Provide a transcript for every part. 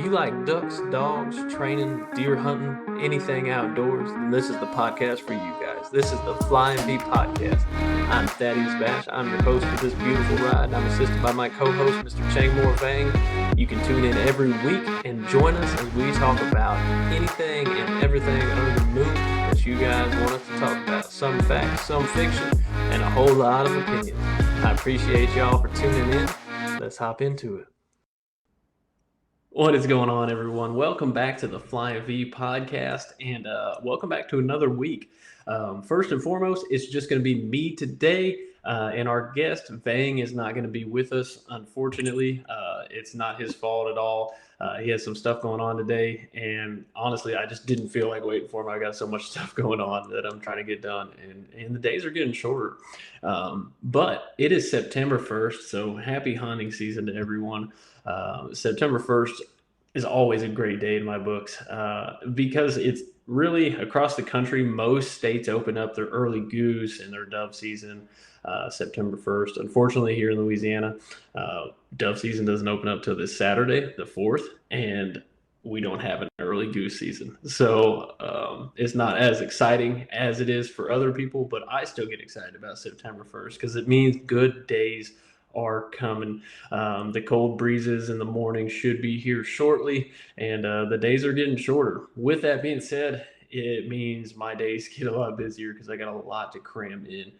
you like ducks, dogs, training, deer hunting, anything outdoors, then this is the podcast for you guys. This is the Flying V Podcast. I'm Thaddeus Bash. I'm your host for this beautiful ride. I'm assisted by my co-host, Mr. Changmore Vang. You can tune in every week and join us as we talk about anything and everything under the moon that you guys want us to talk about. Some facts, some fiction, and a whole lot of opinions. I appreciate y'all for tuning in. Let's hop into it. What is going on, everyone? Welcome back to the Flying V Podcast, and welcome back to another week. First and foremost, it's just going to be me today, and our guest, Vang, is not going to be with us, unfortunately. It's not his fault at all. He has some stuff going on today, and honestly, I just didn't feel like waiting for him. I got so much stuff going on that I'm trying to get done, and the days are getting shorter. But it is September 1st, so happy hunting season to everyone. September 1st is always a great day in my books because it's really across the country. Most states open up their early goose and their dove season September 1st. Unfortunately, here in Louisiana, dove season doesn't open up till this Saturday, the 4th, and we don't have an early goose season. So it's not as exciting as it is for other people, but I still get excited about September 1st because it means good days are coming. The cold breezes in the morning should be here shortly, and the days are getting shorter. With that being said, it means my days get a lot busier because I got a lot to cram in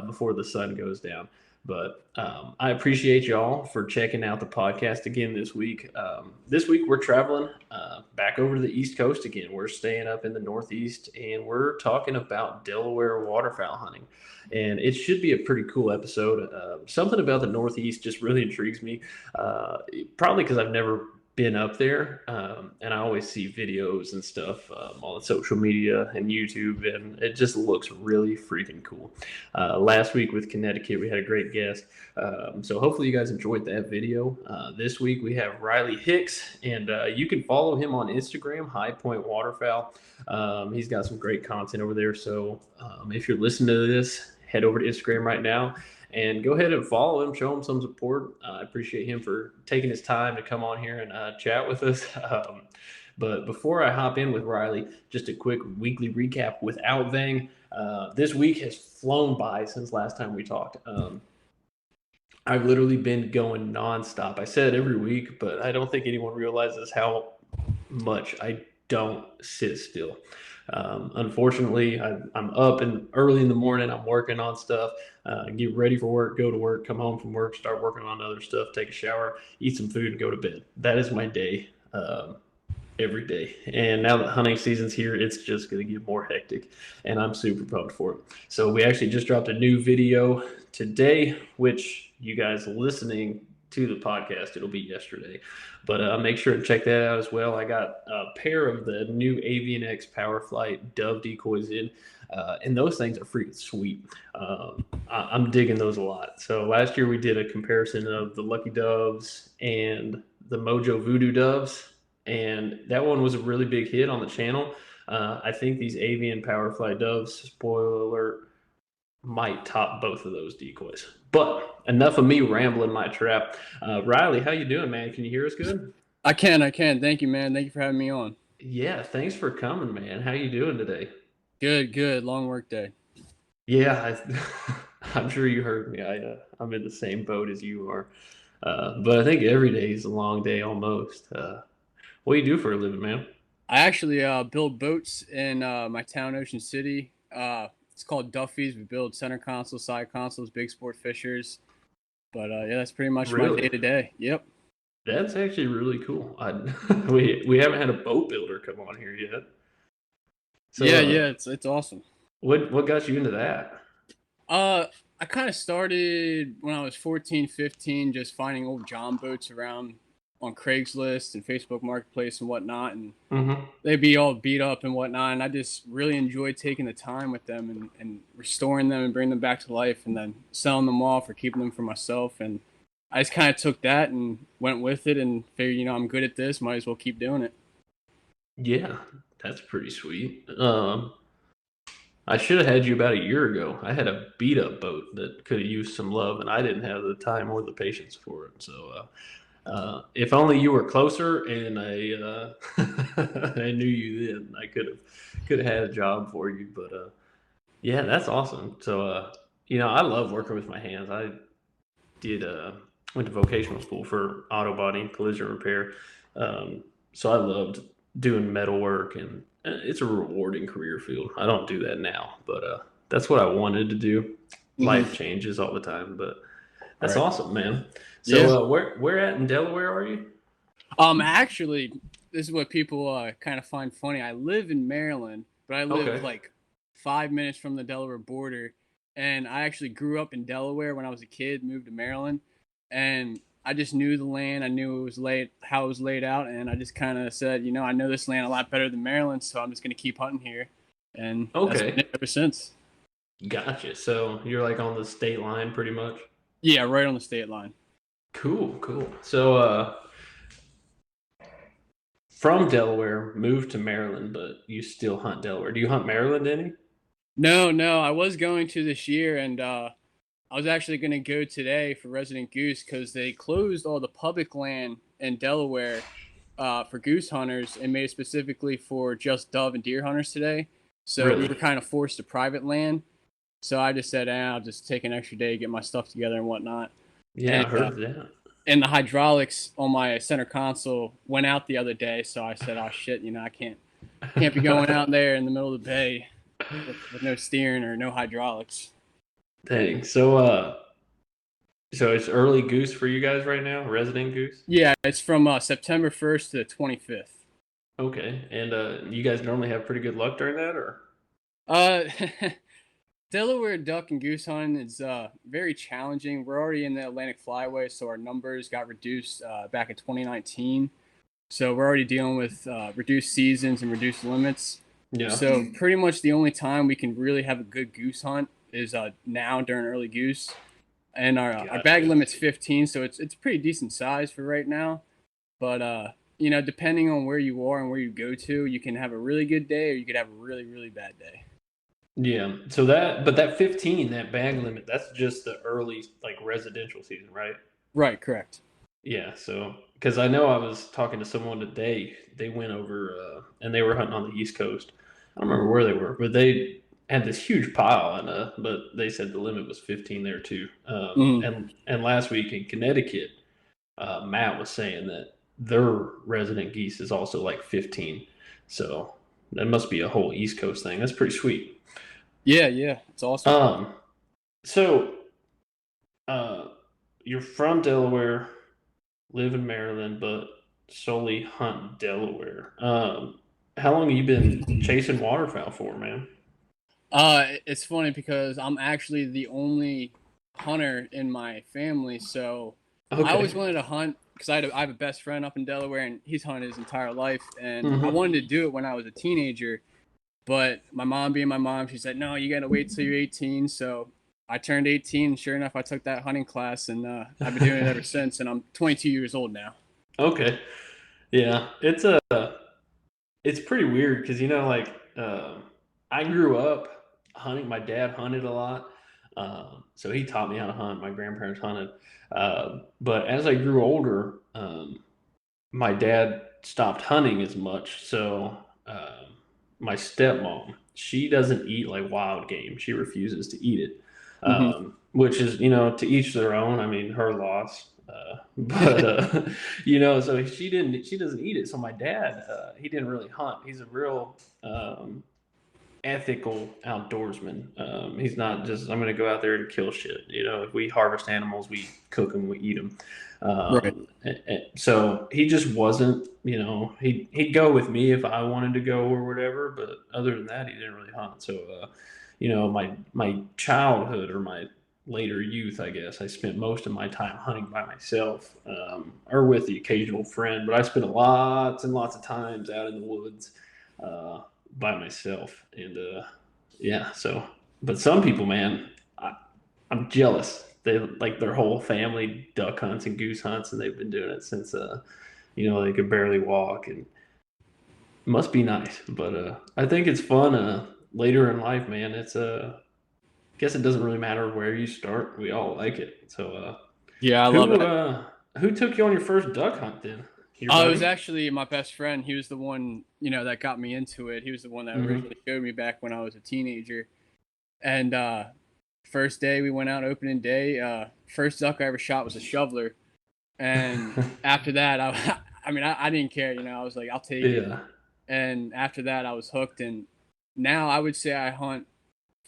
before the sun goes down. But I appreciate y'all for checking out the podcast again this week. This week we're traveling back over to the East Coast again. We're staying up in the Northeast, and we're talking about Delaware waterfowl hunting. And it should be a pretty cool episode. Something about the Northeast just really intrigues me, probably because I've never been up there, and I always see videos and stuff on social media and YouTube, and it just looks really freaking cool. Last week with Connecticut, we had a great guest, so hopefully you guys enjoyed that video. This week we have Riley Hicks, and you can follow him on Instagram, High Point Waterfowl. He's got some great content over there, so if you're listening to this, head over to Instagram right now and go ahead and follow him, show him some support. I appreciate him for taking his time to come on here and chat with us. But before I hop in with Riley, just a quick weekly recap without Vang. This week has flown by since last time we talked. I've literally been going nonstop. I said it every week, but I don't think anyone realizes how much I don't sit still. Unfortunately, I'm up and early in the morning. I'm working on stuff, get ready for work, go to work, come home from work, start working on other stuff, take a shower, eat some food, and go to bed. That is my day every day. And now that hunting season's here, it's just going to get more hectic, and I'm super pumped for it. So we actually just dropped a new video today, which you guys listening to the podcast, it'll be yesterday, but make sure to check that out as well. I got a pair of the new Avian X Powerflight Dove decoys in, and those things are freaking sweet. I'm digging those a lot. So last year we did a comparison of the Lucky Doves and the MOJO Voodoo Doves, and that one was a really big hit on the channel. I think these Avian Powerflight Doves, spoiler alert, might top both of those decoys. But enough of me rambling my trap. Riley, how you doing, man? Can you hear us good? I can. Thank you, man. Thank you for having me on. Yeah, thanks for coming, man. How you doing today? Good. Long work day. Yeah, I'm sure you heard me. I'm in the same boat as you are. But I think every day is a long day almost. What do you do for a living, man? I actually build boats in my town, Ocean City. It's called Duffy's. We build center consoles, side consoles, big sport fishers. But yeah, that's pretty much my day to day. Yep. That's actually really cool. We haven't had a boat builder come on here yet. So, yeah, it's awesome. What got you into that? I kind of started when I was 14, 15, just finding old John boats around on Craigslist and Facebook Marketplace and whatnot, and they'd be all beat up and whatnot, and I just really enjoyed taking the time with them and restoring them and bringing them back to life and then selling them off or keeping them for myself. And I just kind of took that and went with it and figured, I'm good at this, might as well keep doing it. Yeah, that's pretty sweet. I should have had you about a year ago. I had a beat up boat that could have used some love, and I didn't have the time or the patience for it. So If only you were closer and I knew you then, I could have had a job for you. But yeah, that's awesome. So I love working with my hands. I did went to vocational school for auto body and collision repair. So I loved doing metal work, and it's a rewarding career field. I don't do that now, but that's what I wanted to do. Life changes all the time, but that's awesome, man. So where at in Delaware are you? Actually, this is what people kind of find funny. I live in Maryland, but I live like 5 minutes from the Delaware border. And I actually grew up in Delaware when I was a kid, moved to Maryland, and I just knew the land. I knew how it was laid out, and I just kind of said, I know this land a lot better than Maryland, so I'm just going to keep hunting here. And that's been it ever since. Gotcha. So you're like on the state line pretty much? Yeah, right on the state line. Cool. So from Delaware, moved to Maryland, but you still hunt Delaware. Do you hunt Maryland any? No, I was going to this year, and I was actually going to go today for resident goose because they closed all the public land in Delaware for goose hunters and made it specifically for just dove and deer hunters today. So we were kind of forced to private land. So I just said, I'll just take an extra day, get my stuff together and whatnot. Yeah, I heard that. And the hydraulics on my center console went out the other day. So I said, oh, shit, I can't be going out there in the middle of the bay with no steering or no hydraulics. Dang. So it's early goose for you guys right now, resident goose? Yeah, it's from September 1st to the 25th. Okay. And you guys normally have pretty good luck during that, or? Delaware duck and goose hunting is very challenging. We're already in the Atlantic Flyway, so our numbers got reduced back in 2019. So we're already dealing with reduced seasons and reduced limits. Yeah. So pretty much the only time we can really have a good goose hunt is now during early goose. And our bag limit's 15, so it's pretty decent size for right now. But depending on where you are and where you go to, you can have a really good day or you could have a really, really bad day. Yeah. So that 15, that bag limit, that's just the early like residential season, right? Right, correct. Yeah. So because I know I was talking to someone today, they went over and they were hunting on the East Coast. I don't remember where they were, but they had this huge pile, and but they said the limit was 15 there too. And last week in Connecticut, Matt was saying that their resident geese is also like 15. So that must be a whole East Coast thing. That's pretty sweet. Yeah, it's awesome. So you're from Delaware, live in Maryland, but solely hunt Delaware. How long have you been chasing waterfowl for, man? It's funny because I'm actually the only hunter in my family, so I always wanted to hunt because I have a best friend up in Delaware, and he's hunted his entire life, and I wanted to do it when I was a teenager. But my mom being my mom, she said, no, you got to wait till you're 18. So I turned 18, and sure enough, I took that hunting class, and I've been doing it ever since, and I'm 22 years old now. Okay. Yeah, it's pretty weird because, I grew up hunting. My dad hunted a lot. So he taught me how to hunt. My grandparents hunted. But as I grew older, my dad stopped hunting as much. So my stepmom, she doesn't eat like wild game. She refuses to eat it, which is, to each their own. I mean, her loss. So she doesn't eat it. So my dad, he didn't really hunt. He's a real ethical outdoorsman. He's not just, I'm going to go out there and kill shit. If we harvest animals, we cook them, we eat them. Right. So he just wasn't, he'd go with me if I wanted to go or whatever. But other than that, he didn't really hunt. So, my childhood or my later youth, I guess, I spent most of my time hunting by myself, or with the occasional friend. But I spent lots and lots of times out in the woods, by myself. And but some people, man, I'm jealous. They like their whole family duck hunts and goose hunts, and they've been doing it since they could barely walk, and it must be nice. But I think it's fun later in life, man. It's I guess it doesn't really matter where you start, we all like it. So yeah, I love it. Who took you on your first duck hunt then? Your Oh, it was buddy? actually my best friend. He was the one, that got me into it. He was the one that originally showed me back when I was a teenager. And first day we went out opening day. First duck I ever shot was a shoveler. And after that, I didn't care. I was like, I'll take it. Yeah. And after that, I was hooked. And now I would say I hunt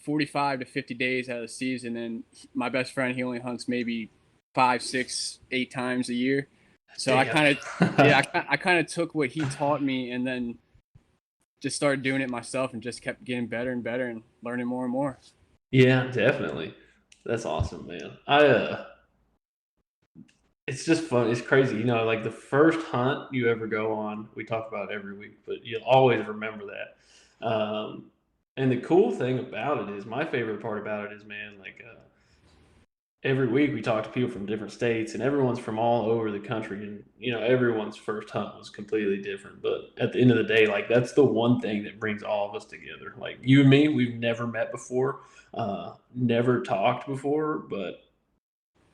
45 to 50 days out of the season. And my best friend, he only hunts maybe 5, 6, 8 times a year. So I kind of took what he taught me and then just started doing it myself and just kept getting better and better and learning more and more. Yeah, definitely. That's awesome, man. It's just fun. It's crazy. Like the first hunt you ever go on, we talk about it every week, but you'll always remember that. And the cool thing about it is, my favorite part about it is, man, like every week we talk to people from different states, and everyone's from all over the country, and everyone's first hunt was completely different. But at the end of the day, like that's the one thing that brings all of us together. Like you and me, we've never met before, never talked before, but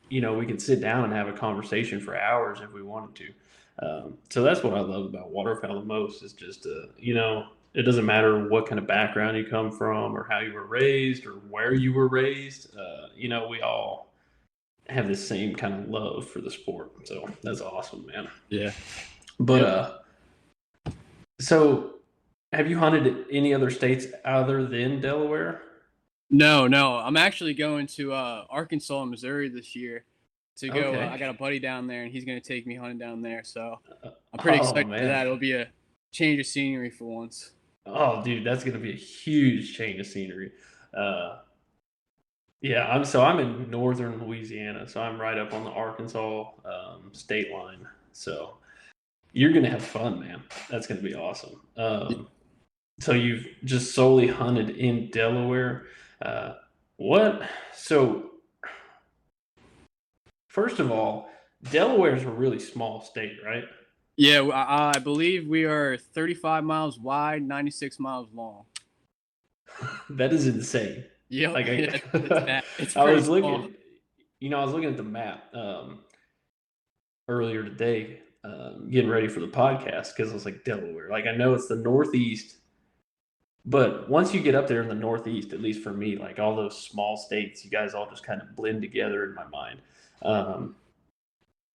we can sit down and have a conversation for hours if we wanted to. So that's what I love about waterfowl the most, is just, it doesn't matter what kind of background you come from or how you were raised or where you were raised. We all have the same kind of love for the sport. So that's awesome, man. Yeah. But, so have you hunted any other states other than Delaware? No. I'm actually going to Arkansas and Missouri this year to go. Okay. I got a buddy down there, and he's going to take me hunting down there. So I'm pretty excited for that. It'll be a change of scenery for once. Oh, dude, that's going to be a huge change of scenery. Yeah, I'm in northern Louisiana, so I'm right up on the Arkansas state line. So you're going to have fun, man. That's going to be awesome. So you've just solely hunted in Delaware. What? So first of all, Delaware is a really small state, right? Yeah, I believe we are 35 miles wide, 96 miles long. That is insane. Yeah, like it's I was small. looking, I was looking at the map earlier today, getting ready for the podcast, because I was like, Delaware. Like I know it's the Northeast, but once you get up there in the Northeast, at least for me, like all those small states, you guys all just kind of blend together in my mind.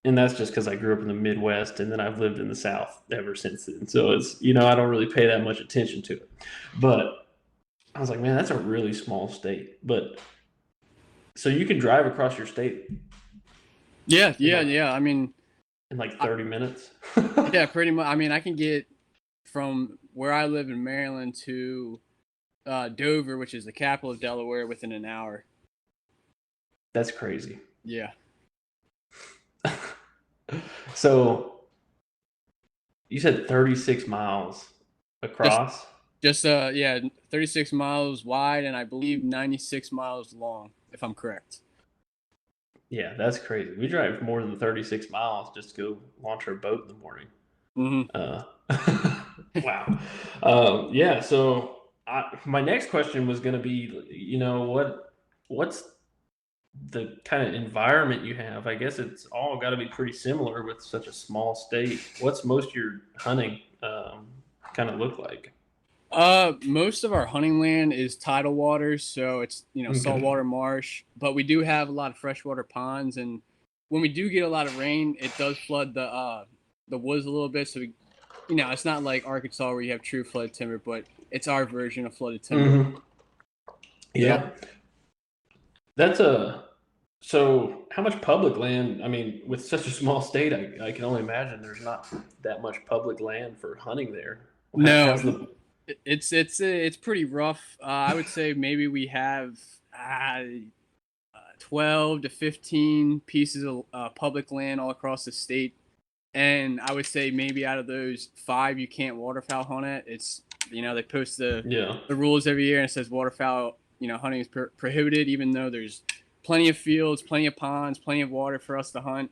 And that's just because I grew up in the Midwest, and then I've lived in the South ever since then. So it's, I don't really pay that much attention to it. But I was like, man, that's a really small state. But so you can drive across your state. Yeah. I mean, in like 30 minutes. Yeah, pretty much. I mean, I can get from where I live in Maryland to Dover, which is the capital of Delaware, within an hour. That's crazy. Yeah. So you said 36 miles across? Just 36 miles wide, and I believe 96 miles long, if I'm correct. Yeah, that's crazy. We drive more than 36 miles just to go launch our boat in the morning. Mm-hmm. Wow. Yeah, so my next question was going to be, what's the kind of environment you have? I guess it's all got to be pretty similar with such a small state. What's most of your hunting kind of look like? Most of our hunting land is tidal water, so it's saltwater marsh, but we do have a lot of freshwater ponds, and when we do get a lot of rain, it does flood the woods a little bit. So it's not like Arkansas where you have true flooded timber, but it's our version of flooded timber. Mm-hmm. Yeah. That's so how much public land? I mean, with such a small state, I can only imagine there's not that much public land for hunting there. No, it's pretty rough. I would say maybe we have 12 to 15 pieces of public land all across the state, and I would say maybe out of those 5 you can't waterfowl hunt at. It's they post the rules every year, and it says waterfowl hunting is prohibited, even though there's plenty of fields, plenty of ponds, plenty of water for us to hunt.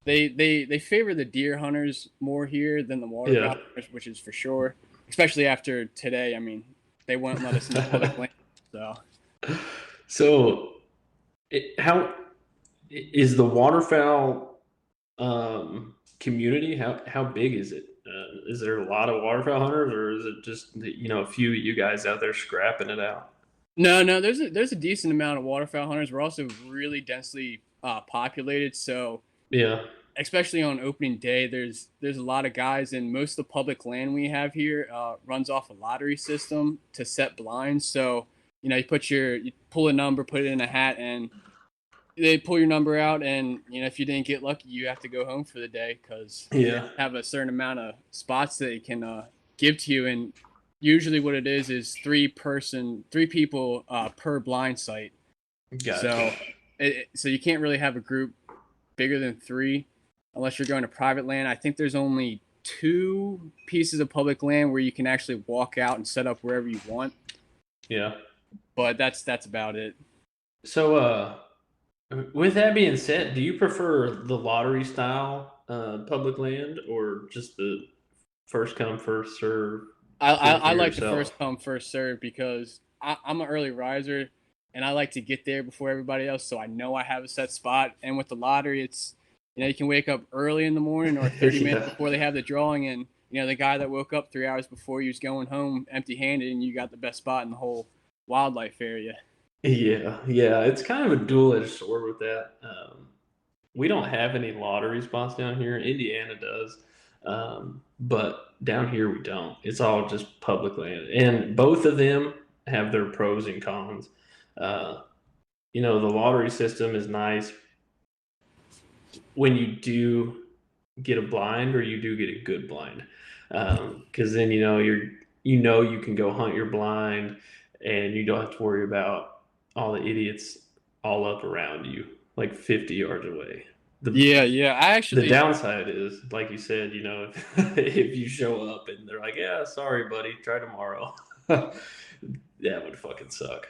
They favor the deer hunters more here than the waterfowl hunters, which is for sure. Especially after today, I mean, they won't let us in the public land. So how is the waterfowl community? How big is it? Is there a lot of waterfowl hunters, or is it just a few of you guys out there scrapping it out? No, there's a decent amount of waterfowl hunters. We're also really densely populated, so Yeah, especially on opening day, there's a lot of guys, and most of the public land we have here runs off a lottery system to set blinds. So you pull a number, put it in a hat, and they pull your number out, and if you didn't get lucky, you have to go home for the day because they yeah, have a certain amount of spots that they can give to you, and usually what it is three people per blind site. gotcha. So so you can't really have a group bigger than three unless you're going to private land. I think there's only 2 pieces of public land where you can actually walk out and set up wherever you want. Yeah. But that's about it. So, with that being said, do you prefer the lottery style public land or just the first come first serve? I like the first come first serve because I'm an early riser and I like to get there before everybody else, so I know I have a set spot. And with the lottery, it's you can wake up early in the morning or 30 minutes before they have the drawing, and the guy that woke up 3 hours before you was going home empty-handed, and you got the best spot in the whole wildlife area. Yeah, it's kind of a dual-edged sword with that. We don't have any lottery spots down here. Indiana does, but down here we don't. It's all just public land, and both of them have their pros and cons. Uh, the lottery system is nice when you do get a blind or you do get a good blind, because then you can go hunt your blind, and you don't have to worry about all the idiots all up around you, like 50 yards away. The downside is, like you said, if you show up and they're like, "Yeah, sorry, buddy, try tomorrow," that would fucking suck.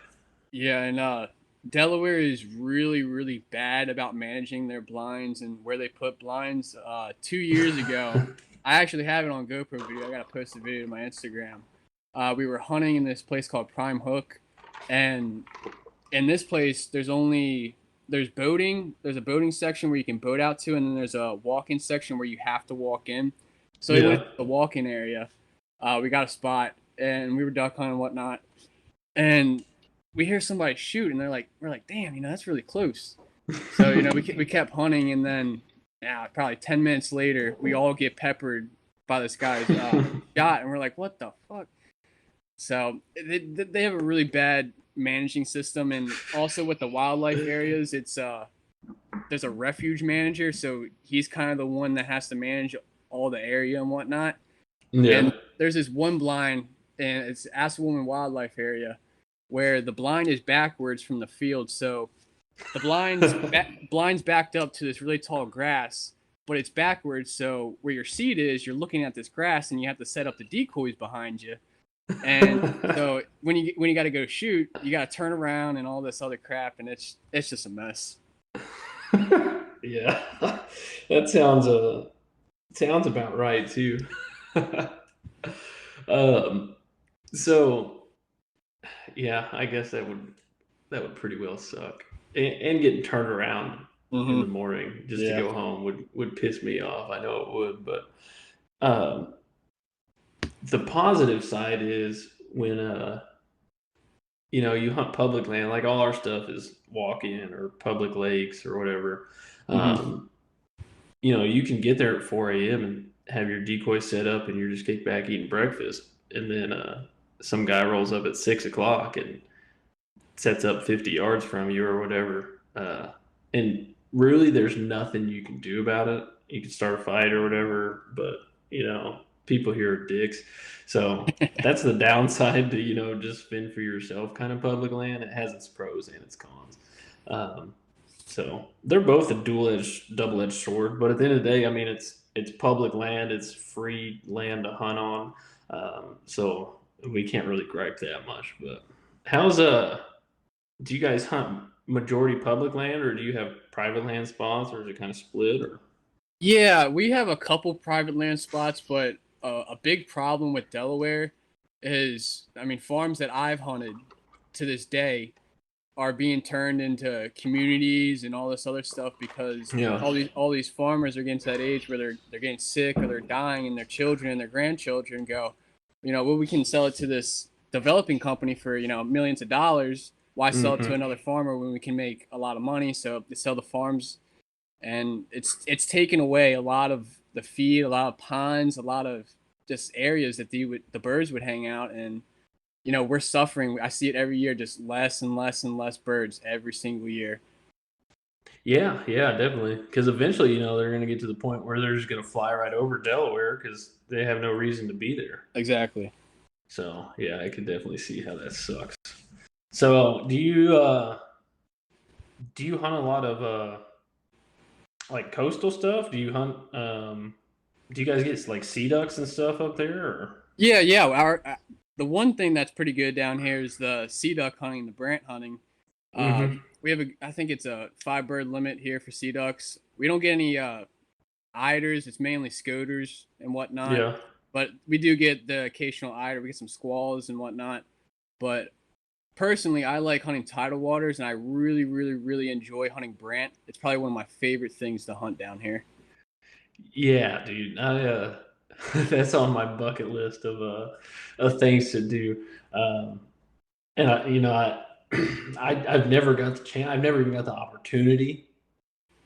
Yeah, and Delaware is really, really bad about managing their blinds and where they put blinds. 2 years ago, I actually have it on GoPro video. I gotta post a video to my Instagram. We were hunting in this place called Prime Hook, and in this place, there's boating. There's a boating section where you can boat out to, and then there's a walk-in section where you have to walk in. So we went to the walk-in area. We got a spot, and we were duck hunting and whatnot, and we hear somebody shoot, and we're like, damn, that's really close. So we kept hunting, and then probably 10 minutes later, we all get peppered by this guy's shot, and we're like, what the fuck? So they have a really bad managing system, and also with the wildlife areas, it's there's a refuge manager, so he's kind of the one that has to manage all the area and whatnot. Yeah. And there's this one blind, and it's Assawoman Wildlife Area, where the blind is backwards from the field. So the blind's backed up to this really tall grass, but it's backwards. So where your seat is, you're looking at this grass, and you have to set up the decoys behind you. And so when you got to go shoot, you got to turn around and all this other crap, and it's just a mess. Yeah, that sounds about right too. So yeah, I guess that would pretty well suck, and getting turned around in the morning just to go home would piss me off. I know it would, but the positive side is when you hunt public land, like all our stuff is walk-in or public lakes or whatever. You can get there at 4 a.m. and have your decoy set up, and you're just kicked back eating breakfast, and then some guy rolls up at 6 o'clock and sets up 50 yards from you or whatever. And really, there's nothing you can do about it. You can start a fight or whatever, but people here are dicks. So that's the downside to just fend for yourself kind of public land. It has its pros and its cons. So they're both a double-edged sword. But at the end of the day, I mean, it's public land. It's free land to hunt on. So we can't really gripe that much. But do you guys hunt majority public land, or do you have private land spots, or is it kind of split? Or yeah, we have a couple private land spots, but a big problem with Delaware is, I mean, farms that I've hunted to this day, are being turned into communities and all this other stuff because Yeah. all these farmers are getting to that age where they're getting sick or they're dying, and their children and their grandchildren go, well, we can sell it to this developing company for millions of dollars. Why sell it to another farmer when we can make a lot of money? So they sell the farms, and it's taken away a lot of the feed, a lot of ponds, a lot of just areas that the birds would hang out. And we're suffering. I see it every year, just less and less and less birds every single year. Yeah, definitely. Because eventually, they're going to get to the point where they're just going to fly right over Delaware because they have no reason to be there. Exactly. So yeah, I could definitely see how that sucks. So do you hunt a lot of like coastal stuff? Do you hunt? Do you guys get like sea ducks and stuff up there? Or? Yeah. The one thing that's pretty good down here is the sea duck hunting, the brant hunting. We have I think it's a 5 bird limit here for sea ducks. We don't get any eiders. It's mainly scoters and whatnot. Yeah. But we do get the occasional eider. We get some squalls and whatnot. But personally, I like hunting tidal waters, and I really, really, really enjoy hunting brant. It's probably one of my favorite things to hunt down here. Yeah, dude. I that's on my bucket list of things to do. And I've never got the chance. I've never even got the opportunity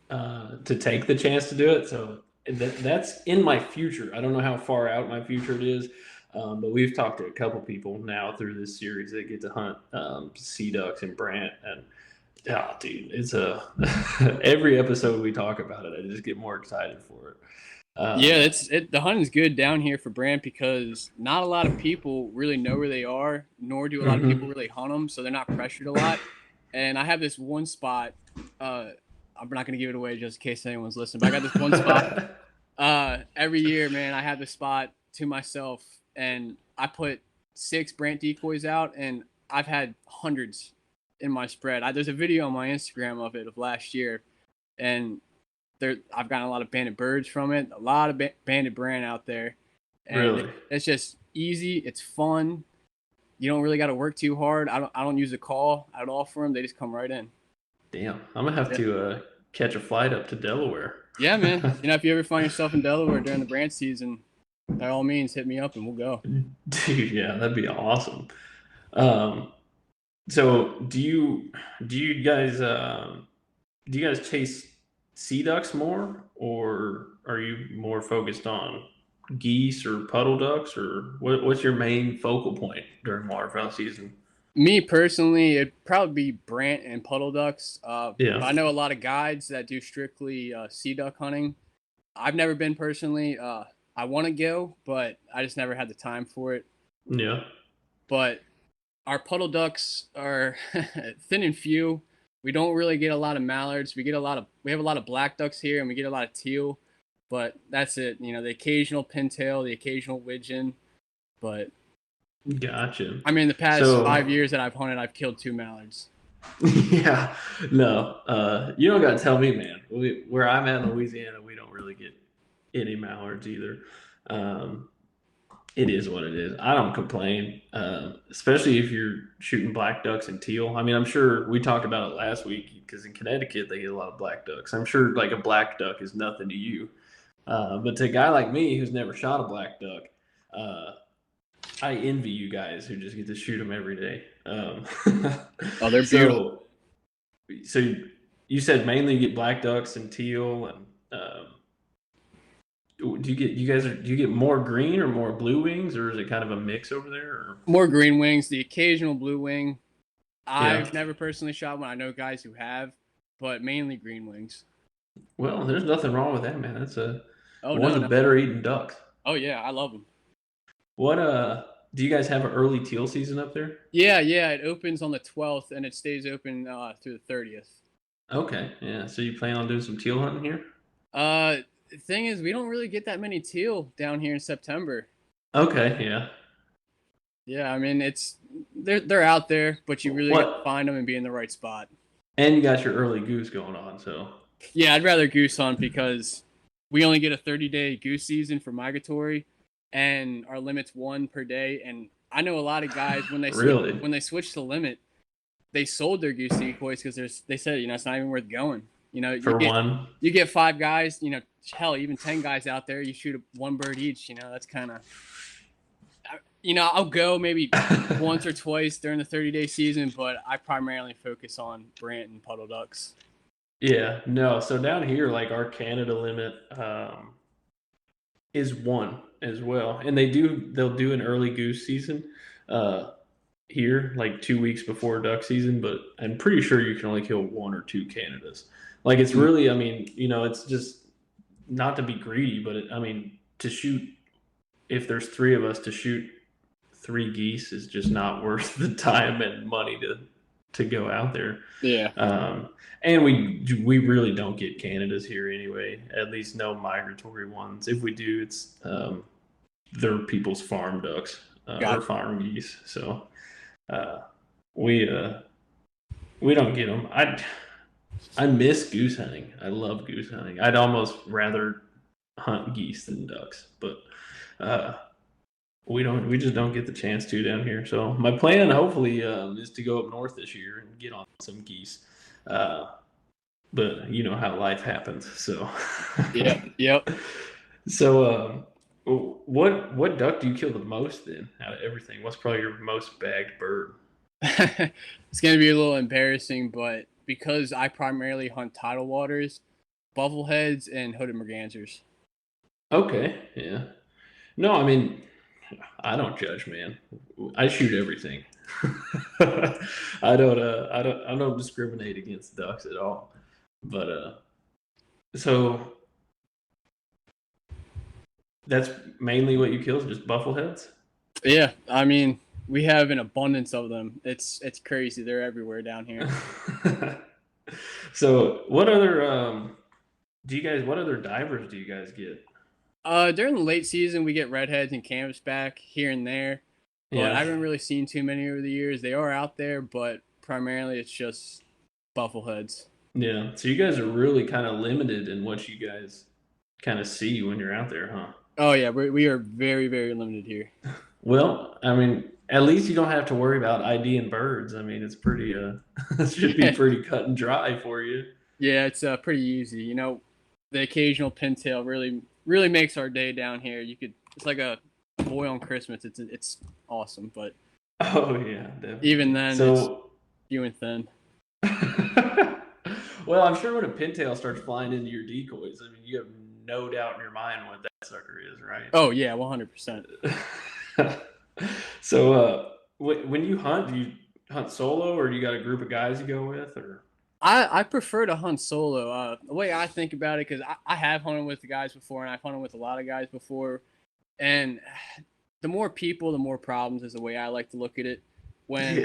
to take the chance to do it. So that's in my future. I don't know how far out my future it is, but we've talked to a couple people now through this series that get to hunt sea ducks and brant. And oh, dude, it's every episode we talk about it, I just get more excited for it. Yeah, the hunting's good down here for brant because not a lot of people really know where they are, nor do a lot of people really hunt them, so they're not pressured a lot. And I have this one spot. I'm not gonna give it away just in case anyone's listening, but I got this one spot. Every year, man, I have this spot to myself, and I put 6 brant decoys out, and I've had hundreds in my spread. There's a video on my Instagram of it of last year, and I've gotten a lot of banded birds from it, a lot of banded brant out there. And really? It's just easy. It's fun. You don't really got to work too hard. I don't use a call at all for them. They just come right in. Damn, I'm gonna have to catch a flight up to Delaware. Yeah, man. If you ever find yourself in Delaware during the brant season, by all means, hit me up and we'll go. Dude, yeah, that'd be awesome. So do you guys chase sea ducks more, or are you more focused on geese or puddle ducks, or what's your main focal point during waterfowl season? Me personally, it'd probably be brant and puddle ducks. Yeah. I know a lot of guides that do strictly sea duck hunting. I've never been personally. I want to go, but I just never had the time for it. Yeah. But our puddle ducks are thin and few. We don't really get a lot of mallards. We have a lot of black ducks here, and we get a lot of teal, but that's it. The occasional pintail, the occasional widgeon, but gotcha. I mean, the past 5 years that I've hunted, I've killed 2 mallards. Yeah, no, you don't gotta tell me, man. Where I'm at in Louisiana, we don't really get any mallards either. It is what it is. I don't complain, especially if you're shooting black ducks and teal. I mean, I'm sure we talked about it last week because in Connecticut they get a lot of black ducks. I'm sure like a black duck is nothing to you, but to a guy like me who's never shot a black duck, I envy you guys who just get to shoot them every day. Oh, they're beautiful. So you said mainly you get black ducks and teal, and do you get more green or more blue wings, or is it kind of a mix over there? Or? More green wings, the occasional blue wing. I've never personally shot one. I know guys who have, but mainly green wings. Well, there's nothing wrong with that, man. That's one of the better eating ducks. Oh yeah, I love them. What do you guys have an early teal season up there? Yeah, it opens on the 12th and it stays open through the 30th. Okay, yeah. So you plan on doing some teal hunting here? The thing is, we don't really get that many teal down here in September. Okay, yeah. Yeah, I mean they're out there, but you really got to find them and be in the right spot. And you got your early goose going on, so. Yeah, I'd rather goose hunt because we only get a 30-day goose season for migratory, and our limit's 1 per day. And I know a lot of guys when they really? When they switch to limit, they sold their goose decoys because they said, it's not even worth going. You get 5 guys, hell, even 10 guys out there, you shoot one bird each, that's kind of, I'll go maybe once or twice during the 30-day season, but I primarily focus on brant and puddle ducks. Yeah, no. So down here, like our Canada limit is 1 as well, and they'll do an early goose season here, like 2 weeks before duck season. But I'm pretty sure you can only kill 1 or 2 Canadas. Like it's really, I mean, it's just not to be greedy, but to shoot, if there's 3 of us to shoot 3 geese is just not worth the time and money to go out there. Yeah. And we really don't get Canadas here anyway. At least no migratory ones. If we do, it's they're people's farm ducks or farm geese. So we don't get them. I miss goose hunting. I love goose hunting. I'd almost rather hunt geese than ducks, but we just don't get the chance to down here. So my plan, hopefully, is to go up north this year and get on some geese. But you know how life happens. So Yep. So what duck do you kill the most then out of everything? What's probably your most bagged bird? It's gonna be a little embarrassing, but because I primarily hunt tidal waters, buffleheads and hooded mergansers. Okay, yeah. No, I mean, I don't judge, man. I shoot everything. I don't discriminate against ducks at all. But so that's mainly what you kill, is just buffleheads? Yeah, I mean, we have an abundance of them. It's crazy. They're everywhere down here. So what other what other divers do you guys get? During the late season, we get redheads and canvasback here and there, but I haven't really seen too many over the years. They are out there, but primarily it's just buffleheads. Yeah, so you guys are really kind of limited in what you guys kind of see when you're out there, huh? Oh yeah, we are very, very limited here. Well, I mean, at least you don't have to worry about IDing birds. I mean, it's pretty it should be pretty cut and dry for you. Yeah, it's pretty easy. The occasional pintail really makes our day down here. It's like a boy on Christmas. It's awesome, but oh yeah, definitely. Even then, it's few and thin. Well, I'm sure when a pintail starts flying into your decoys, I mean, you have no doubt in your mind what that sucker is, right? Oh yeah, 100%. So, when you hunt, do you hunt solo, or do you got a group of guys you go with, or? I prefer to hunt solo. The way I think about it, because I have hunted with the guys before, and I've hunted with a lot of guys before, and the more people, the more problems is the way I like to look at it. When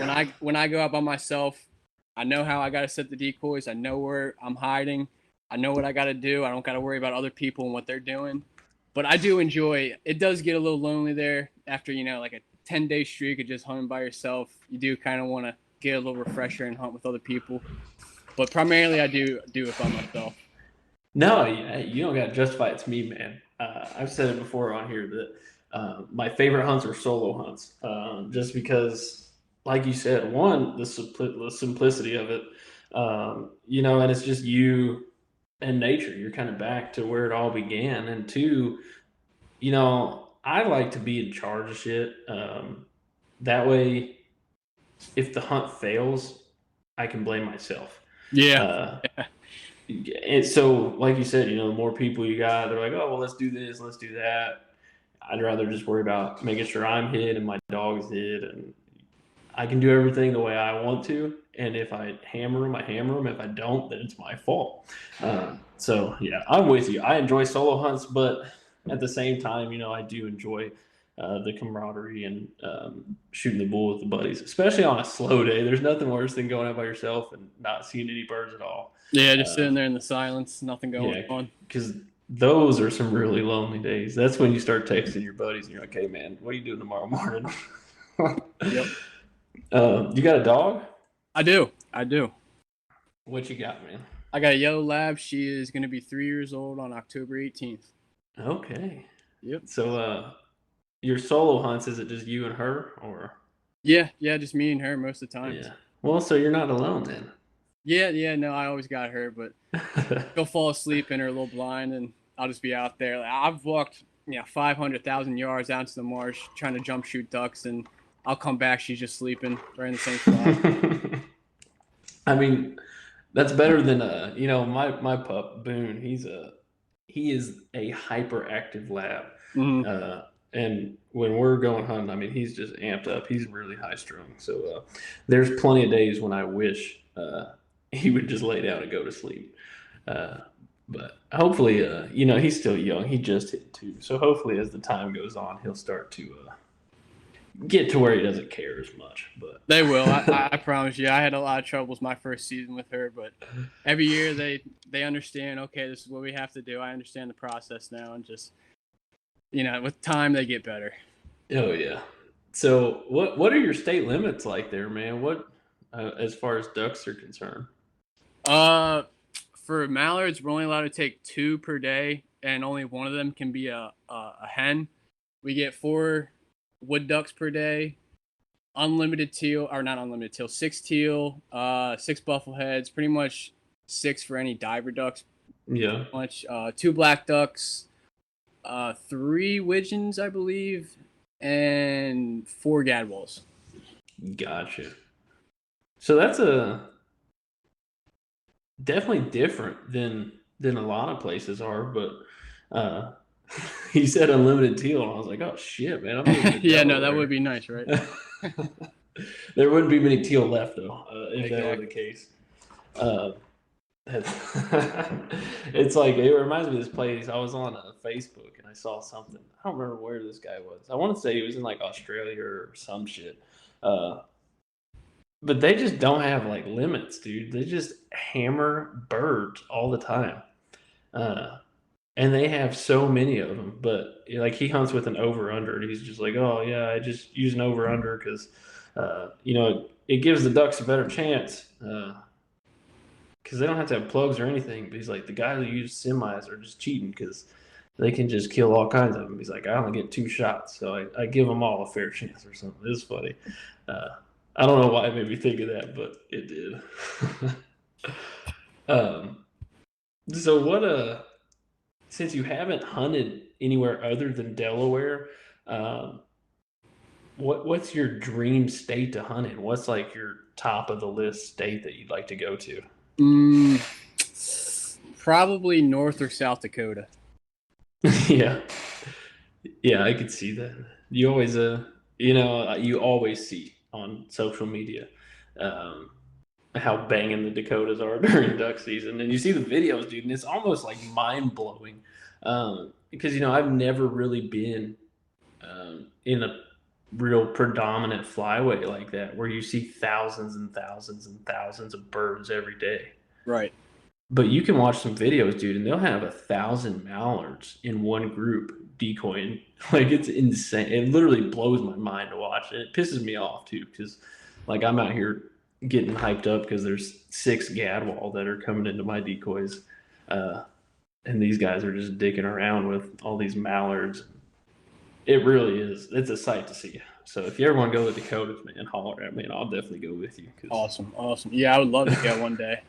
I go out by myself, I know how I got to set the decoys. I know where I'm hiding. I know what I got to do. I don't got to worry about other people and what they're doing. But I do enjoy. It does get a little lonely there after like a 10-day streak of just hunting by yourself. You do kind of want to get a little refresher and hunt with other people. But primarily, I do it by myself. No, you don't got to justify it to me, man. I've said it before on here that my favorite hunts are solo hunts, just because, like you said, one, the simplicity of it, and it's just you and nature. You're kind of back to where it all began. And two, I like to be in charge of shit. That way, if the hunt fails, I can blame myself. Yeah. And so, like you said, the more people you got, they're like, oh, well, let's do this, let's do that. I'd rather just worry about making sure I'm hid and my dog's hid, and I can do everything the way I want to. And if I hammer them, I hammer them. If I don't, then it's my fault. So, yeah, I'm with you. I enjoy solo hunts, but at the same time, I do enjoy the camaraderie and shooting the bull with the buddies, especially on a slow day. There's nothing worse than going out by yourself and not seeing any birds at all. Yeah, just sitting there in the silence, nothing going on. Because those are some really lonely days. That's when you start texting your buddies and you're like, hey, man, what are you doing tomorrow morning? Yep. You got a dog? I do. What you got, man? I got a yellow lab. She is going to be 3 years old on October 18th. Okay. Yep. So, your solo hunts, is it just you and her, or? Yeah, just me and her most of the time. Yeah. Well, so you're not alone then. Yeah, no, I always got her, but she'll fall asleep in her little blind, and I'll just be out there. I've walked 500,000 yards out to the marsh trying to jump shoot ducks, and I'll come back, she's just sleeping right in the same spot. I mean, that's better than my pup Boone. He is a hyperactive lab. Mm-hmm. And when we're going hunting, I mean, he's just amped up. He's really high strung. So there's plenty of days when I wish he would just lay down and go to sleep. But hopefully, he's still young. He just hit 2. So hopefully, as the time goes on, he'll start to get to where he doesn't care as much. But they will. I promise you. I had a lot of troubles my first season with her, but every year they understand. Okay, this is what we have to do. I understand the process now, and just with time they get better. Oh yeah. So what are your state limits like there, man? What as far as ducks are concerned? For mallards, we're only allowed to take 2 per day, and only one of them can be a hen. We get 4 wood ducks per day, unlimited teal, or not unlimited teal, 6 teal, 6 buffleheads, pretty much 6 for any diver ducks. Yeah. Much 2 black ducks, 3 widgeons, I believe, and 4 gadwalls. Gotcha. So that's definitely different than a lot of places are, but he said unlimited teal, and I was like, oh shit, man! Yeah, no, that would be nice, right? There wouldn't be many teal left though, if exactly. that were the case. It's like it reminds me of this place. I was on Facebook and I saw something. I don't remember where this guy was. I want to say he was in like Australia or some shit. But they just don't have like limits, dude. They just hammer birds all the time. And they have so many of them. But like he hunts with an over under, and he's just like, oh yeah, I just use an over under because it gives the ducks a better chance. Because they don't have to have plugs or anything. But he's like, the guys who use semis are just cheating because they can just kill all kinds of them. He's like, I only get 2 shots, so I give them all a fair chance or something. It's funny. I don't know why it made me think of that, but it did. So what? Since you haven't hunted anywhere other than Delaware, what's your dream state to hunt in? What's like your top of the list state that you'd like to go to? Probably North or South Dakota. Yeah, I could see that. You always, you always see on social media how banging the Dakotas are during duck season, and you see the videos, dude, and it's almost like mind blowing because I've never really been in a real predominant flyway like that where you see thousands and thousands and thousands of birds every day. Right. But you can watch some videos, dude, and they'll have 1,000 mallards in one group decoying. Like, it's insane. It literally blows my mind to watch. It pisses me off too, because like I'm out here getting hyped up because there's 6 gadwall that are coming into my decoys, and these guys are just dicking around with all these mallards. It really is. It's a sight to see. So if you ever want to go to the Dakotas, man, holler at me, and I'll definitely go with you. Awesome. Yeah, I would love to go one day.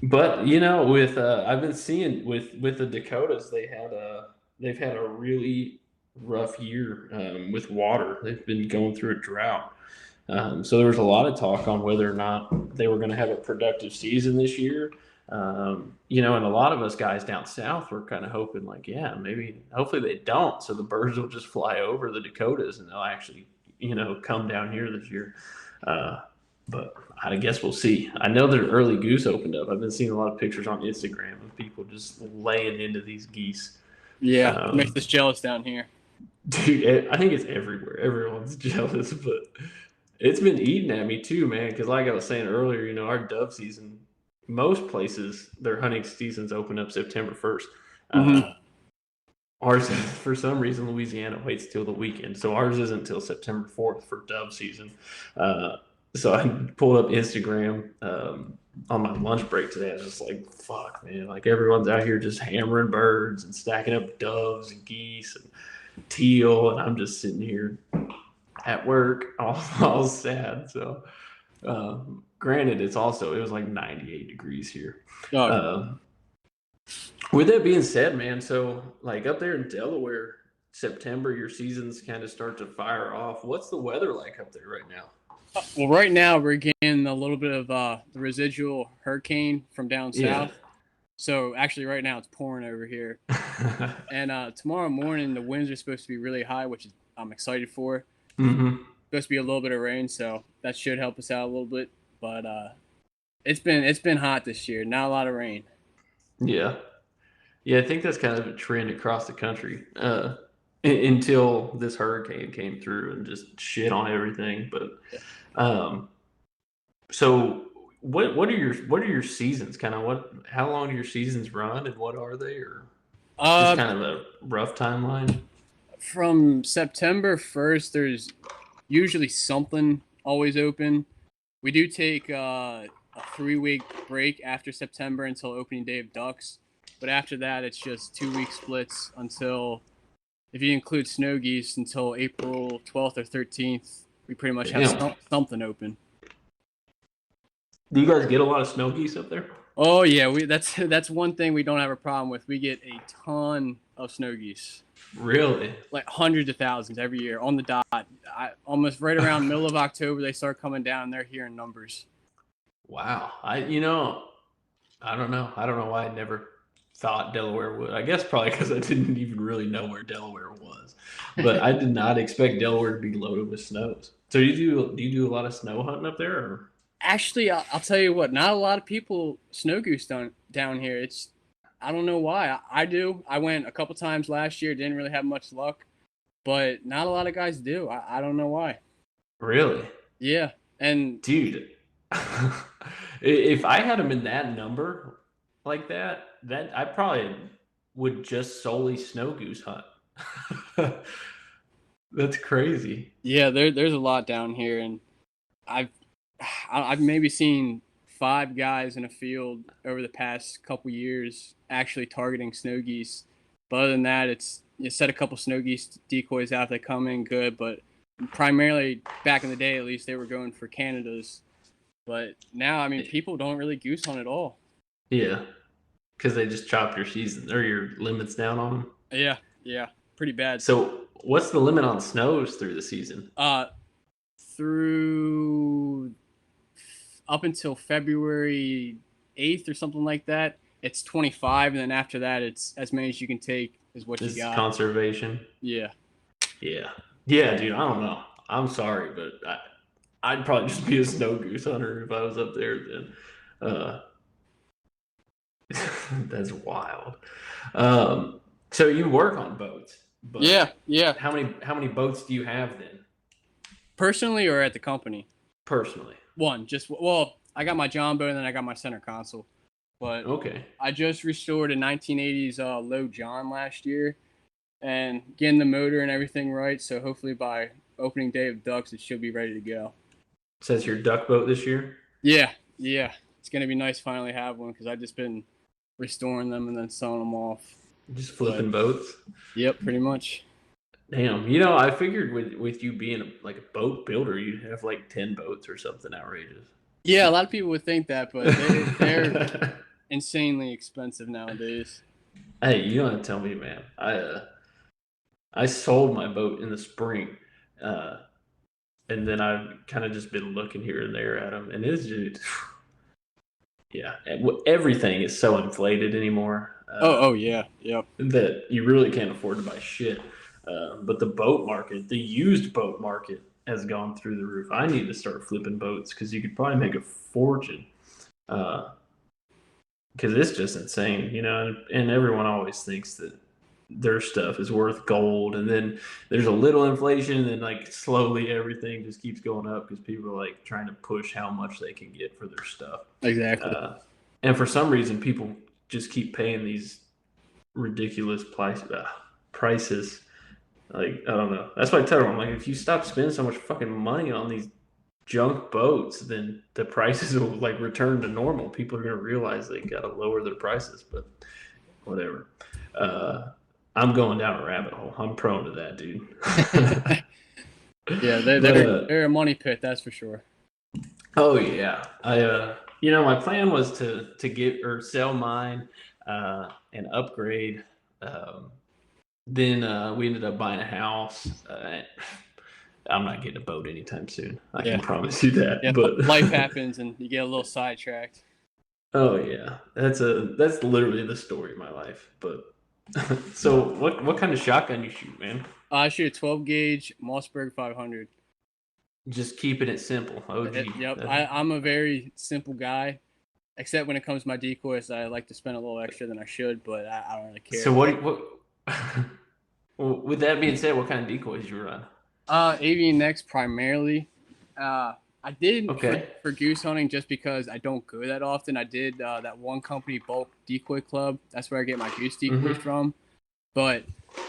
But with I've been seeing with the Dakotas, they've had a really rough year with water. They've been going through a drought. So there was a lot of talk on whether or not they were going to have a productive season this year. And a lot of us guys down south were kind of hoping like, yeah, maybe hopefully they don't. So the birds will just fly over the Dakotas and they'll actually, come down here this year. But I guess we'll see. I know their early goose opened up. I've been seeing a lot of pictures on Instagram of people just laying into these geese. Yeah, makes us jealous down here. Dude, I think it's everywhere. Everyone's jealous, but it's been eating at me too, man. Because like I was saying earlier, our dove season, most places, their hunting seasons open up September 1st. Mm-hmm. Ours, for some reason, Louisiana waits till the weekend. So ours isn't until September 4th for dove season. So I pulled up Instagram on my lunch break today. I was just like, fuck, man. Like, everyone's out here just hammering birds and stacking up doves and geese and teal. And I'm just sitting here at work, all sad. So, granted, it was like 98 degrees here. With that being said, man, so like up there in Delaware, September, your seasons kind of start to fire off. What's the weather like up there right now? Well, right now we're getting a little bit of the residual hurricane from down south. So actually right now it's pouring over here. And tomorrow morning the winds are supposed to be really high, which I'm excited for. Mm-hmm. Supposed to be a little bit of rain, so that should help us out a little bit. But it's been hot this year. Not a lot of rain. Yeah. I think that's kind of a trend across the country until this hurricane came through and just shit on everything. But so what are your seasons? Kind of how long do your seasons run, and what are they, or just kind of a rough timeline? From September 1st, there's usually something always open. We do take a 3-week break after September until opening day of ducks. But after that, it's just 2-week splits until, if you include snow geese, until April 12th or 13th, we pretty much have something open. Do you guys get a lot of snow geese up there? Oh, yeah. That's one thing we don't have a problem with. We get a ton of snow geese. Really? Like hundreds of thousands every year on the dot. Almost right around middle of October, they start coming down. They're here in numbers. Wow. I don't know. I don't know why I never thought Delaware would. I guess probably because I didn't even really know where Delaware was. But I did not expect Delaware to be loaded with snows. So do you do a lot of snow hunting up there? Or? Actually, I'll tell you what. Not a lot of people snow goose down here. I don't know why. I do. I went a couple times last year. Didn't really have much luck. But not a lot of guys do. I don't know why. Really? Yeah. And dude, if I had them in that number like that I probably would just solely snow goose hunt. That's crazy. Yeah, there's a lot down here, and I've maybe seen 5 guys in a field over the past couple years actually targeting snow geese. But other than that, you set a couple snow geese decoys out. They come in good, but primarily back in the day, at least, they were going for Canadas. But now, I mean, people don't really goose hunt at all. Yeah, because they just chop your season or your limits down on them. Yeah, pretty bad. So, what's the limit on snows through the season? Through up until February 8th or something like that, it's 25, and then after that, it's as many as you can take is what you got. Conservation. Yeah, dude. I don't know. I'm sorry, but I'd probably just be a snow goose hunter if I was up there. Then, that's wild. So you work on boats. But yeah. How many boats do you have then? Personally, or at the company? Personally. One. I got my John boat and then I got my center console. But okay. I just restored a 1980s Low John last year, and getting the motor and everything right. So hopefully by opening day of ducks, it should be ready to go. So that's your duck boat this year? Yeah. It's gonna be nice to finally have one because I've just been restoring them and then selling them off. Just flipping boats? Yep, pretty much. Damn, I figured with you being a boat builder, you'd have like 10 boats or something outrageous. Yeah, a lot of people would think that, but they're insanely expensive nowadays. Hey, you don't have to tell me, man. I sold my boat in the spring, and then I've kind of just been looking here and there at them, and it's just, yeah, everything is so inflated anymore. Oh yeah, yep. That you really can't afford to buy shit. But the boat market, the used boat market, has gone through the roof. I need to start flipping boats because you could probably make a fortune. Because it's just insane, and everyone always thinks that their stuff is worth gold, and then there's a little inflation, and like slowly everything just keeps going up because people are like trying to push how much they can get for their stuff. Exactly. And for some reason, people just keep paying these ridiculous prices. Like, I don't know. That's why I tell them, like, if you stop spending so much fucking money on these junk boats, then the prices will like return to normal. People are going to realize they got to lower their prices, but whatever. I'm going down a rabbit hole. I'm prone to that, dude. Yeah, they're a money pit, that's for sure. Oh yeah, my plan was to get or sell mine, and upgrade. Um, then we ended up buying a house. I'm not getting a boat anytime soon. I can Yeah, promise you that. yeah. But Life happens, and you get a little sidetracked. oh yeah, that's literally the story of my life. But so what kind of shotgun you shoot, man? I shoot a 12 gauge Mossberg 500. Just keeping it simple. OG. Yep, I'm a very simple guy, except when it comes to my decoys. I like to spend a little extra than I should, but I don't really care. So what? Well, with that being said, what kind of decoys you run? Avian necks primarily. I did Okay. for goose hunting just because I don't go that often. I did that one company bulk decoy club. That's where I get my goose decoys from. But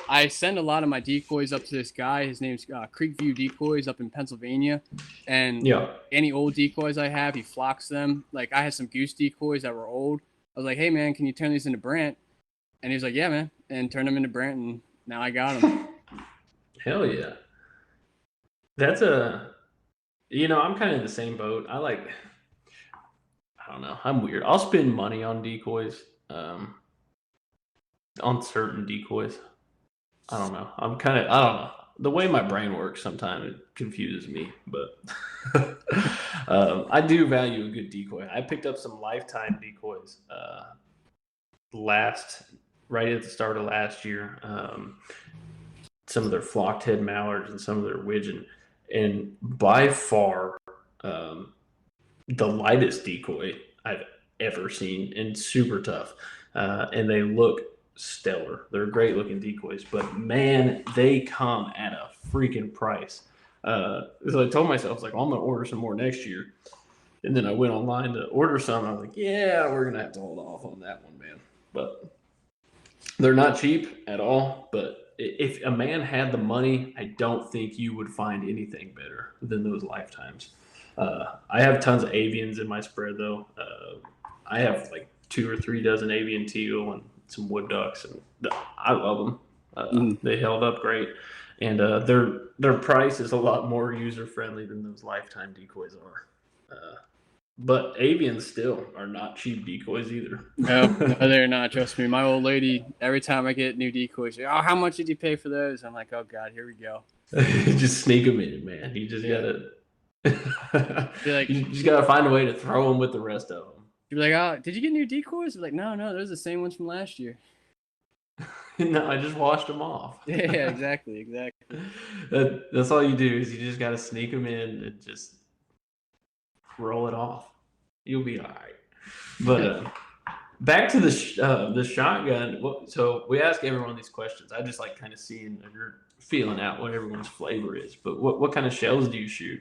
I send a lot of my decoys up to this guy. His name's Creekview Decoys up in Pennsylvania. And any old decoys I have, he flocks them. Like I had some goose decoys that were old. I was like, hey man, can you turn these into Brant? And he was like, yeah man, and turned them into Brant, and now I got them. Hell yeah. That's I'm kind of in the same boat. I don't know. I'm weird. I'll spend money on decoys, on certain decoys. I don't know. I don't know. The way my brain works sometimes it confuses me, but I do value a good decoy. I picked up some lifetime decoys right at the start of last year. Some of their flocked head mallards and some of their widgeon, and by far the lightest decoy I've ever seen, and super tough. And they look stellar. They're great looking decoys, but man, they come at a freaking price. So I told myself, like, well, I'm gonna order some more next year. And then I went online to order some. I was like, yeah, we're gonna have to hold off on that one, man. But they're not cheap at all. But if a man had the money, I don't think you would find anything better than those lifetimes. I have tons of avians in my spread, though. I have like 2 or 3 dozen avian teal and some wood ducks, and I love them. They held up great, and their price is a lot more user friendly than those lifetime decoys are. But avians still are not cheap decoys either. No, they're not. Trust me. My old lady, every time I get new decoys, oh, how much did you pay for those? I'm like, oh God, here we go. Just sneak them in, man. You just gotta. You just gotta find a way to throw them with the rest of them. You'd be like, oh, did you get new decoys? I'm like, no, those are the same ones from last year. No, I just washed them off. Yeah, exactly. That's all you do is you just gotta sneak them in and just roll it off. You'll be all right. But back to the shotgun. So we ask everyone these questions. I just like kind of seeing if you're feeling out what everyone's flavor is. But what kind of shells do you shoot?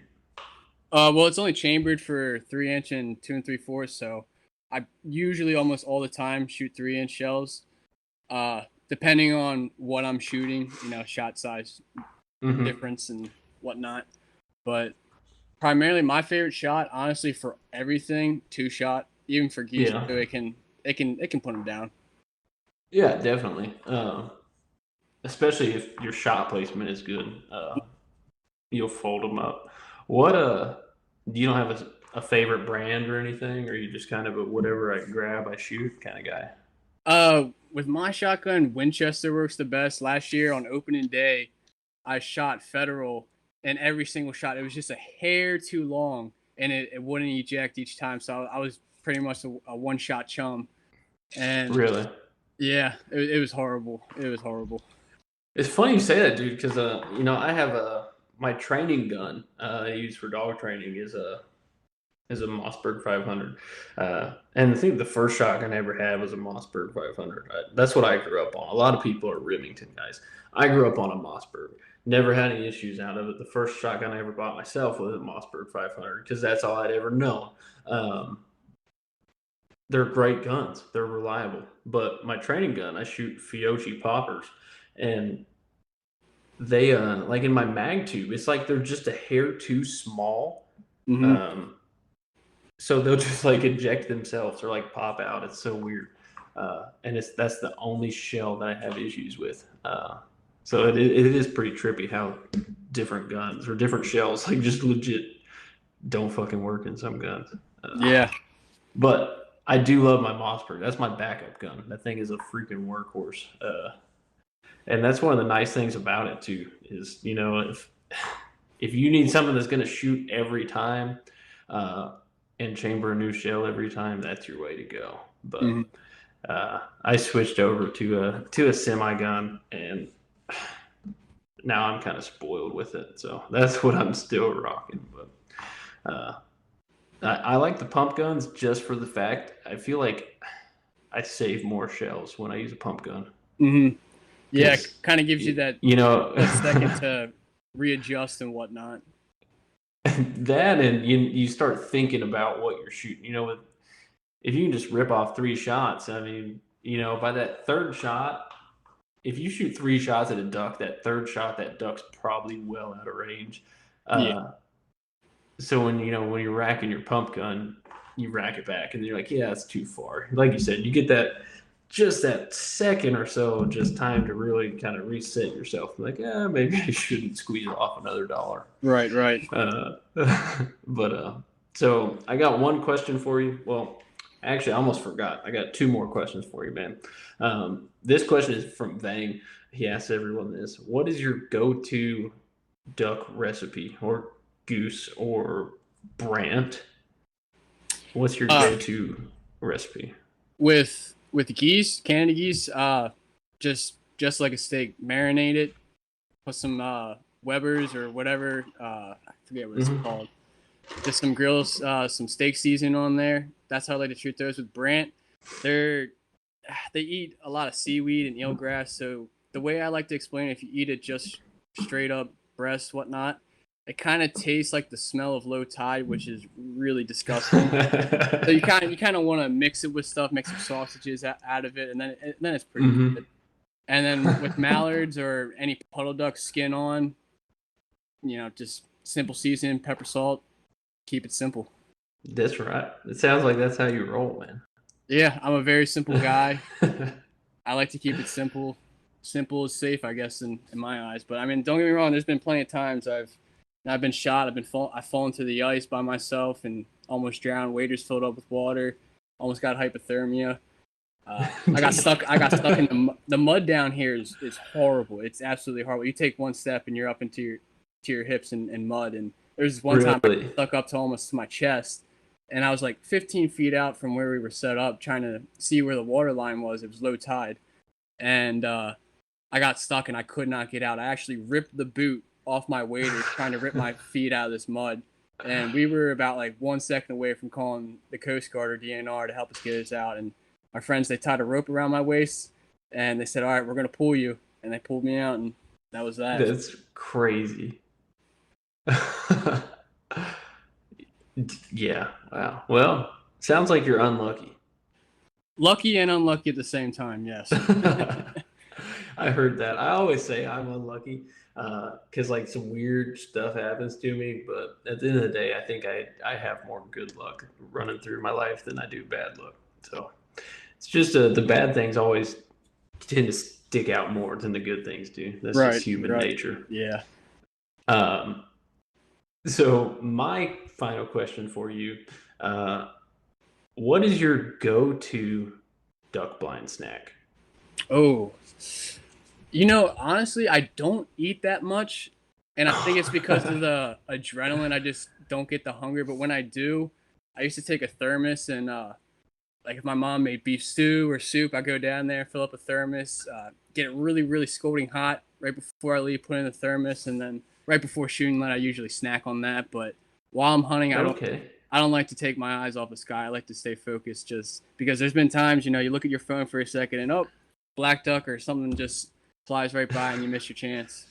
Well, it's only chambered for 3-inch and 2 3/4. So I usually almost all the time shoot 3-inch shells. Depending on what I'm shooting, shot size difference and whatnot. But primarily my favorite shot, honestly, for everything, 2-shot, even for geese, it can put them down. Yeah, definitely. Especially if your shot placement is good, you'll fold them up. Do you don't have a favorite brand or anything, or are you just kind of a whatever I grab, I shoot kind of guy? With my shotgun, Winchester works the best. Last year on opening day, I shot Federal, and every single shot, it was just a hair too long, and it wouldn't eject each time. So I was pretty much a one-shot chum. And really? Yeah, it was horrible. It was horrible. It's funny you say that, dude, because I have my training gun I use for dog training is a Mossberg 500, and I think the first shotgun I ever had was a Mossberg 500. That's what I grew up on. A lot of people are Remington guys. I grew up on a Mossberg. Never had any issues out of it. The first shotgun I ever bought myself was a Mossberg 500 because that's all I'd ever known. They're great guns. They're reliable. But my training gun, I shoot Fiocchi poppers, and they like in my mag tube, it's like they're just a hair too small. So they'll just like eject themselves or like pop out. It's so weird. And that's the only shell that I have issues with. So it is pretty trippy how different guns or different shells like just legit don't fucking work in some guns. Yeah. But I do love my Mossberg. That's my backup gun. That thing is a freaking workhorse. And that's one of the nice things about it too, is, you know, if you need something that's going to shoot every time and chamber a new shell every time, that's your way to go. But I switched over to a semi gun, and now I'm kind of spoiled with it. So that's what I'm still rocking. But I like the pump guns just for the fact I feel like I save more shells when I use a pump gun. Yeah, it kind of gives you that, you know, that second to readjust and whatnot. That, and you start thinking about what you're shooting. You know, if you can just rip off 3 shots, I mean, you know, by that third shot, if you shoot 3 shots at a duck, that third shot, that duck's probably well out of range. So when you're racking your pump gun, you rack it back, and you're like, yeah, it's too far. Like you said, you get that second or so, just time to really kind of reset yourself. Like, maybe I shouldn't squeeze off another $1. Right. But so I got one question for you. Well, actually, I almost forgot. I got 2 more questions for you, man. This question is from Vang. He asks everyone this: what is your go-to duck recipe, or goose, or brant? What's your go-to recipe? With geese, Canada geese, just like a steak, marinate it, put some Weber's or whatever, I forget what it's called, just some grills, some steak seasoning on there. That's how I like to treat those. With brant, they eat a lot of seaweed and eelgrass, so the way I like to explain it, if you eat it just straight up breast, whatnot, it kind of tastes like the smell of low tide, which is really disgusting. So you kind of want to mix it with stuff, make some sausages out of it, and then it's pretty good. And then with mallards or any puddle duck, skin on, you know, just simple seasoning, pepper, salt, keep it simple. That's right. It sounds like that's how you roll, man. Yeah, I'm a very simple guy. I like to keep it simple. Simple is safe, I guess, in my eyes. But I mean, don't get me wrong. There's been plenty of times I've been shot. I've fallen to the ice by myself and almost drowned. Waders filled up with water. Almost got hypothermia. I got stuck in the mud down here is horrible. It's absolutely horrible. You take one step and you're up into your hips in mud. And there's one time I got stuck up to almost to my chest, and I was like 15 feet out from where we were set up, trying to see where the water line was. It was low tide, and I got stuck and I could not get out. I actually ripped the boot off my waders, trying to rip my feet out of this mud. And we were about like 1 second away from calling the Coast Guard or DNR to help us get us out. And my friends, they tied a rope around my waist, and they said, all right, we're going to pull you. And they pulled me out, and that was that. That's crazy. Yeah. Wow. Well, sounds like you're unlucky. Lucky and unlucky at the same time, yes. I heard that. I always say I'm unlucky because like some weird stuff happens to me. But at the end of the day, I think I have more good luck running through my life than I do bad luck. So it's just the bad things always tend to stick out more than the good things do. That's just human nature. Yeah. So my final question for you, what is your go-to duck blind snack? Oh, you know, honestly, I don't eat that much, and I think it's because of the adrenaline. I just don't get the hunger, but when I do, I used to take a thermos, and like if my mom made beef stew or soup, I go down there, fill up a thermos, get it really, really scalding hot right before I leave, put it in the thermos, and then right before shooting light, I usually snack on that. But while I'm hunting, I don't like to take my eyes off the sky. I like to stay focused, just because there's been times, you know, you look at your phone for a second and black duck or something just flies right by and you miss your chance.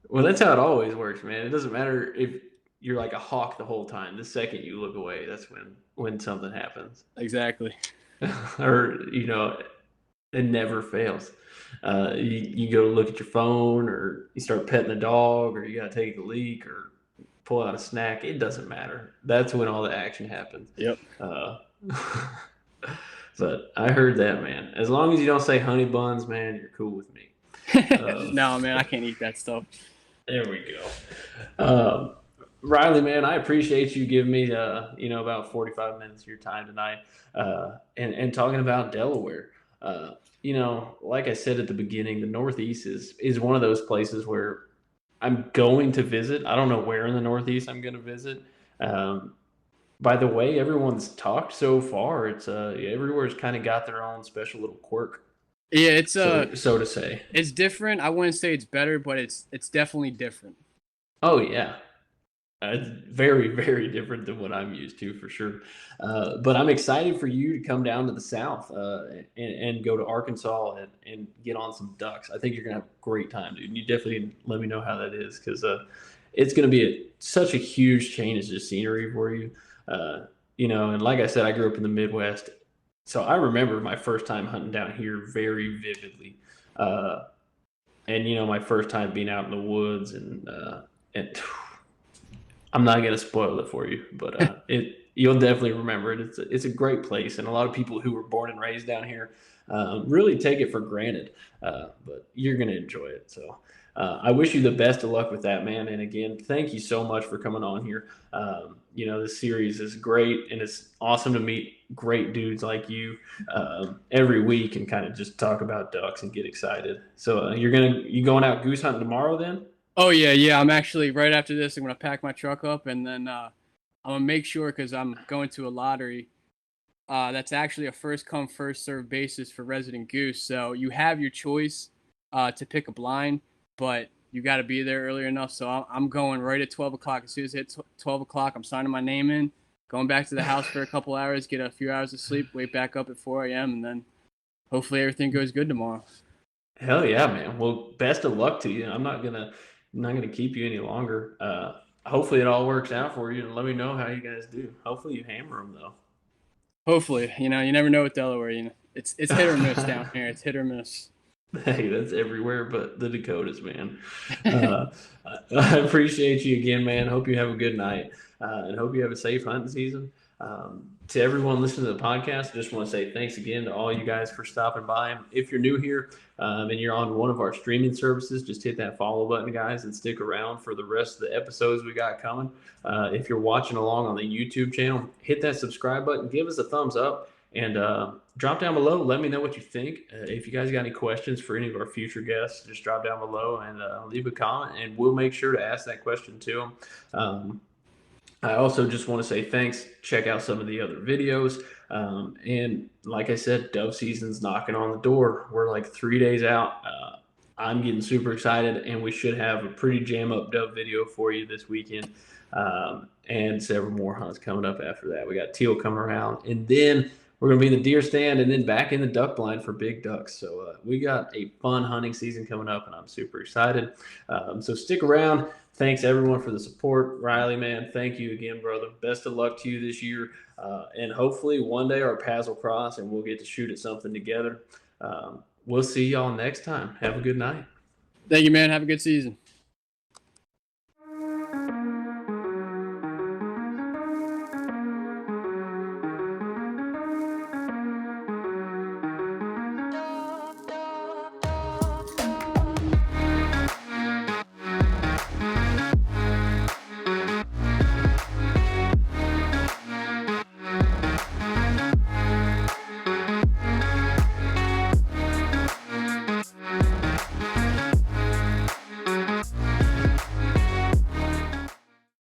Well, that's how it always works, man. It doesn't matter if you're like a hawk the whole time. The second you look away, that's when something happens. Exactly. Or, you know, it never fails. You go look at your phone, or you start petting the dog, or you got to take a leak, or pull out a snack. It doesn't matter. That's when all the action happens. Yep. But I heard that, man. As long as you don't say honey buns, man, you're cool with me. No, man, I can't eat that stuff. There we go. Riley, man, I appreciate you giving me, about 45 minutes of your time tonight, and talking about Delaware. Like I said at the beginning, the Northeast is one of those places where I'm going to visit. I don't know where in the Northeast I'm going to visit. By the way, everyone's talked so far, it's everywhere's kind of got their own special little quirk. Yeah, it's so to say. It's different. I wouldn't say it's better, but it's definitely different. Oh yeah. It's very, very different than what I'm used to, for sure. But I'm excited for you to come down to the South and go to Arkansas and get on some ducks. I think you're going to have a great time, dude. And you definitely let me know how that is, because it's going to be such a huge change of scenery for you. And like I said, I grew up in the Midwest. So I remember my first time hunting down here very vividly. And my first time being out in the woods and I'm not going to spoil it for you, but you'll definitely remember it. It's a great place, and a lot of people who were born and raised down here really take it for granted, but you're going to enjoy it. So I wish you the best of luck with that, man. And again, thank you so much for coming on here. This series is great, and it's awesome to meet great dudes like you every week and kind of just talk about ducks and get excited. So you going out goose hunting tomorrow then? Oh, yeah. I'm actually, right after this, I'm going to pack my truck up, and then I'm going to make sure, because I'm going to a lottery. That's actually a first-come, first-served basis for resident goose. So you have your choice to pick a blind, but you got to be there early enough. So I'm going right at 12 o'clock. As soon as it hits 12 o'clock, I'm signing my name in, going back to the house for a couple hours, get a few hours of sleep, wake back up at 4 a.m., and then hopefully everything goes good tomorrow. Hell yeah, man. Well, best of luck to you. I'm not gonna keep you any longer. Hopefully it all works out for you, and let me know how you guys do. Hopefully you hammer them though. Hopefully, you never know with Delaware. It's hit or miss down here. It's hit or miss. Hey, that's everywhere but the Dakotas, man. I appreciate you again, man. Hope you have a good night, and hope you have a safe hunting season. To everyone listening to the podcast, I just want to say thanks again to all you guys for stopping by. If you're new here and you're on one of our streaming services, just hit that follow button, guys, and stick around for the rest of the episodes we got coming. If you're watching along on the YouTube channel, hit that subscribe button, give us a thumbs up, and drop down below. Let me know what you think. If you guys got any questions for any of our future guests, just drop down below and leave a comment, and we'll make sure to ask that question to them. I also just want to say thanks. Check out some of the other videos. And like I said, dove season's knocking on the door. We're like 3 days out. I'm getting super excited, and we should have a pretty jam-up dove video for you this weekend. And several more hunts coming up after that. We got teal coming around, and then we're going to be in the deer stand and then back in the duck blind for big ducks. So we got a fun hunting season coming up, and I'm super excited. So stick around. Thanks, everyone, for the support. Riley, man, thank you again, brother. Best of luck to you this year. And hopefully one day our paths will cross and we'll get to shoot at something together. We'll see y'all next time. Have a good night. Thank you, man. Have a good season.